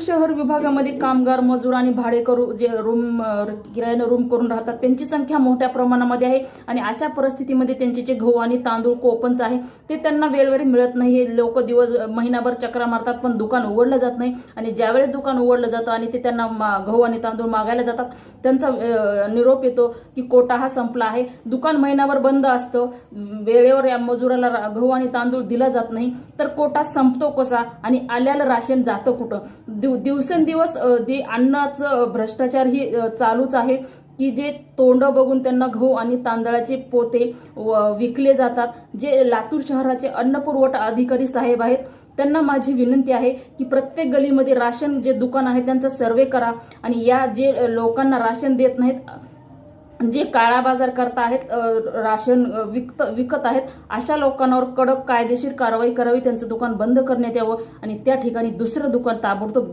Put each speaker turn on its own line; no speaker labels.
शहर विभागामध्ये कामगार, मजूर आणि भाडेकरू जे किरायाने रूम करून राहतात त्यांची संख्या मोठ्या प्रमाणामध्ये आहे आणि अशा परिस्थितीमध्ये त्यांचे जे गहू आणि तांदूळ कोपनच आहे ते त्यांना वेळोवेळी मिळत नाही. हे लोक महिनाभर चक्रा मारतात पण दुकान उघडलं जात नाही आणि ज्यावेळेस दुकान उघडलं जातं आणि ते त्यांना गहू आणि तांदूळ मागायला जातात त्यांचा निरोप येतो की कोटा हा संपला आहे. दुकान महिनाभर बंद असतं, वेळेवर या मजुराला गहू आणि तांदूळ दिला जात नाही, तर कोटा संपतो कसा आणि आल्याला राशन जातं कुठं? दिवसेंदिवस अन्नाचं भ्रष्टाचार ही चालूच आहे की जे तोंड बघून त्यांना गहू आणि तांदळाचे पोते विकले जातात. जे लातूर शहराचे अन्न पुरवठा अधिकारी साहेब आहेत त्यांना माझी विनंती आहे की प्रत्येक गलीमध्ये राशन जे दुकान आहे त्यांचा सर्वे करा आणि या जे लोकांना राशन देत नाहीत, जे काळा बाजार करत आहेत, राशन विकत आहेत, अशा लोकांवर कडक कायदेशीर कारवाई करावी, त्यांचं दुकान बंद करण्यात यावं आणि त्या ठिकाणी दुसरं दुकान ताबडतोब